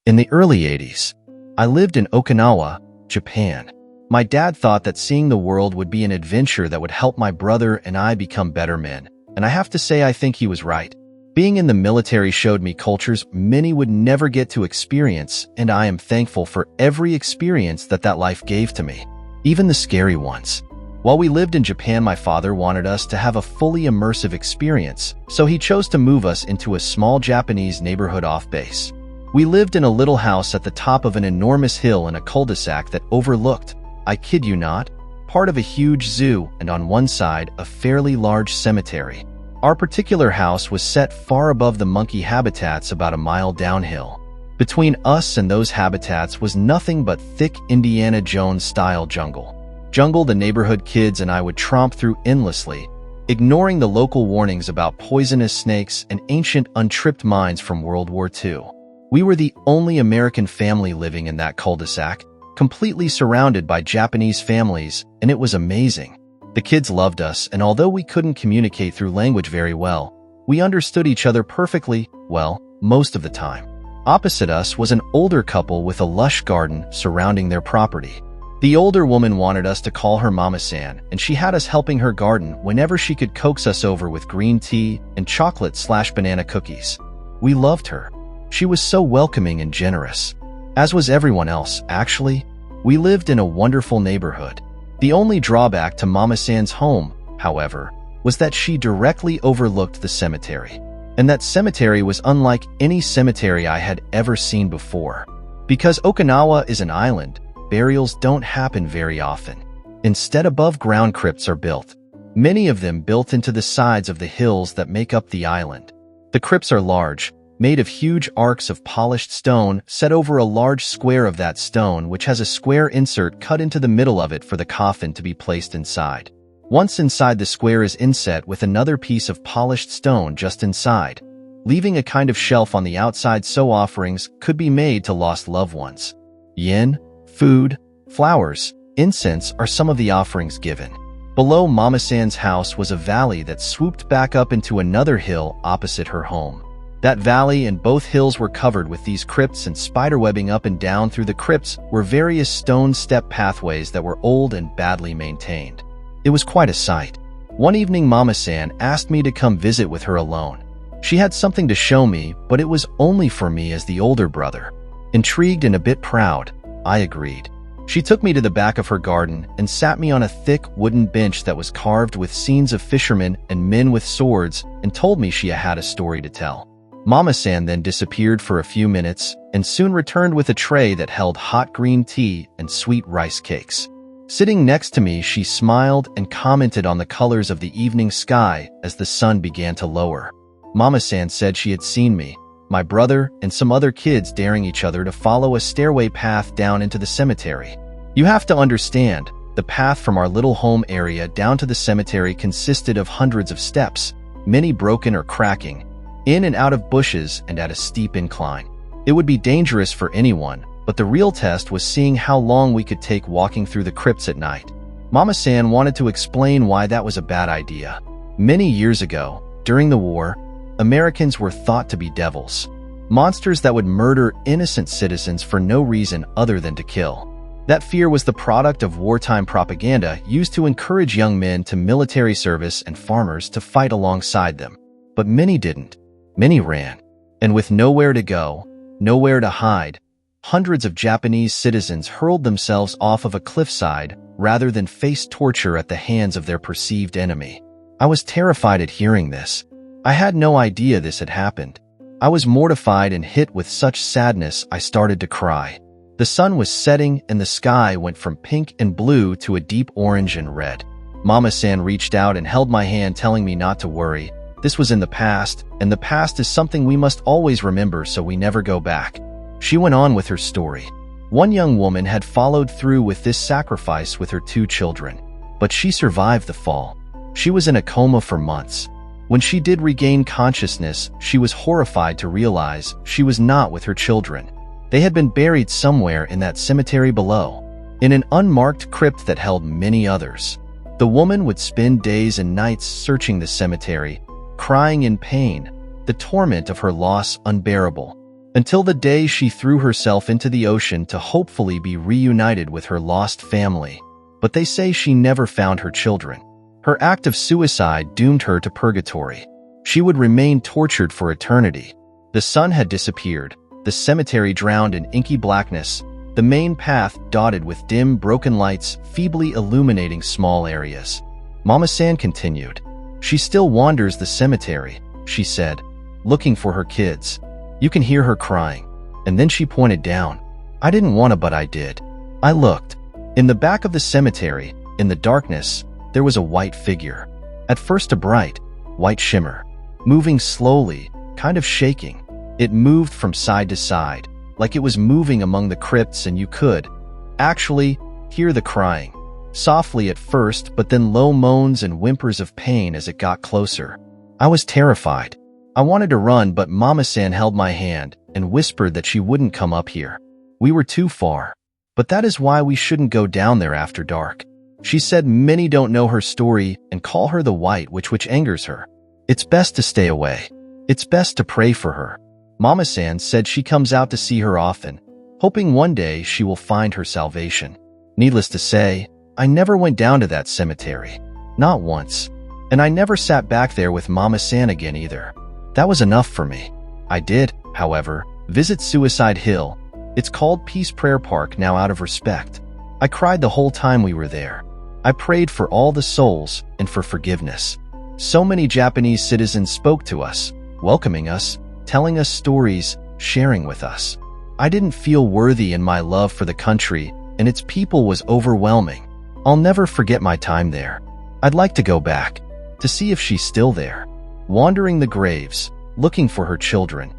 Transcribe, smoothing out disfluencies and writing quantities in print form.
In the early 80s, I lived in Okinawa, Japan. My dad thought that seeing the world would be an adventure that would help my brother and I become better men, and I have to say I think he was right. Being in the military showed me cultures many would never get to experience, and I am thankful for every experience that life gave to me, even the scary ones. While we lived in Japan, my father wanted us to have a fully immersive experience, so he chose to move us into a small Japanese neighborhood off base. We lived in a little house at the top of an enormous hill in a cul-de-sac that overlooked, I kid you not, part of a huge zoo and on one side a fairly large cemetery. Our particular house was set far above the monkey habitats about a mile downhill. Between us and those habitats was nothing but thick Indiana Jones-style jungle. Jungle the neighborhood kids and I would tromp through endlessly, ignoring the local warnings about poisonous snakes and ancient untripped mines from World War II. We were the only American family living in that cul-de-sac, completely surrounded by Japanese families, and it was amazing. The kids loved us, and although we couldn't communicate through language very well, we understood each other perfectly well, most of the time. Opposite us was an older couple with a lush garden surrounding their property. The older woman wanted us to call her Mama-san, and she had us helping her garden whenever she could coax us over with green tea and chocolate/banana cookies. We loved her. She was so welcoming and generous. As was everyone else, actually. We lived in a wonderful neighborhood. The only drawback to Mama-san's home, however, was that she directly overlooked the cemetery. And that cemetery was unlike any cemetery I had ever seen before. Because Okinawa is an island, burials don't happen very often. Instead, above-ground crypts are built, many of them built into the sides of the hills that make up the island. The crypts are large, made of huge arcs of polished stone set over a large square of that stone, which has a square insert cut into the middle of it for the coffin to be placed inside. Once inside, the square is inset with another piece of polished stone just inside, leaving a kind of shelf on the outside so offerings could be made to lost loved ones. Yen, food, flowers, incense are some of the offerings given. Below Mama-san's house was a valley that swooped back up into another hill opposite her home. That valley and both hills were covered with these crypts, and spiderwebbing up and down through the crypts were various stone step pathways that were old and badly maintained. It was quite a sight. One evening, Mama-san asked me to come visit with her alone. She had something to show me, but it was only for me as the older brother. Intrigued and a bit proud, I agreed. She took me to the back of her garden and sat me on a thick wooden bench that was carved with scenes of fishermen and men with swords, and told me she had a story to tell. Mama-san then disappeared for a few minutes and soon returned with a tray that held hot green tea and sweet rice cakes. Sitting next to me, she smiled and commented on the colors of the evening sky as the sun began to lower. Mama-san said she had seen me, my brother, and some other kids daring each other to follow a stairway path down into the cemetery. You have to understand, the path from our little home area down to the cemetery consisted of hundreds of steps, many broken or cracking, in and out of bushes and at a steep incline. It would be dangerous for anyone, but the real test was seeing how long we could take walking through the crypts at night. Mama-san wanted to explain why that was a bad idea. Many years ago, during the war, Americans were thought to be devils, monsters that would murder innocent citizens for no reason other than to kill. That fear was the product of wartime propaganda used to encourage young men to military service and farmers to fight alongside them. But many didn't. Many ran. And with nowhere to go, nowhere to hide, hundreds of Japanese citizens hurled themselves off of a cliffside rather than face torture at the hands of their perceived enemy. I was terrified at hearing this. I had no idea this had happened. I was mortified and hit with such sadness I started to cry. The sun was setting and the sky went from pink and blue to a deep orange and red. Mama-san reached out and held my hand, telling me not to worry. This was in the past, and the past is something we must always remember so we never go back. She went on with her story. One young woman had followed through with this sacrifice with her 2 children, but she survived the fall. She was in a coma for months. When she did regain consciousness, she was horrified to realize she was not with her children. They had been buried somewhere in that cemetery below, in an unmarked crypt that held many others. The woman would spend days and nights searching the cemetery, crying in pain, the torment of her loss unbearable. until the day she threw herself into the ocean to hopefully be reunited with her lost family. But they say she never found her children. Her act of suicide doomed her to purgatory. She would remain tortured for eternity. The sun had disappeared, the cemetery drowned in inky blackness, the main path dotted with dim, broken lights feebly illuminating small areas. Mama-san continued. She still wanders the cemetery, she said, looking for her kids. You can hear her crying. And then she pointed down. I didn't want to, but I did. I looked. In the back of the cemetery, in the darkness, there was a white figure. At first a bright, white shimmer, moving slowly, kind of shaking. It moved from side to side, like it was moving among the crypts, and you could actually hear the crying. Softly at first, but then low moans and whimpers of pain as it got closer. I was terrified. I wanted to run, but Mama-san held my hand and whispered that she wouldn't come up here. We were too far. But that is why we shouldn't go down there after dark. She said many don't know her story and call her the White Witch, which angers her. It's best to stay away. It's best to pray for her. Mama-san said she comes out to see her often, hoping one day she will find her salvation. Needless to say, I never went down to that cemetery. Not once. And I never sat back there with Mama-san again either. That was enough for me. I did, however, visit Suicide Hill. It's called Peace Prayer Park now out of respect. I cried the whole time we were there. I prayed for all the souls and for forgiveness. So many Japanese citizens spoke to us, welcoming us, telling us stories, sharing with us. I didn't feel worthy, and my love for the country and its people was overwhelming. I'll never forget my time there. I'd like to go back, to see if she's still there, wandering the graves, looking for her children.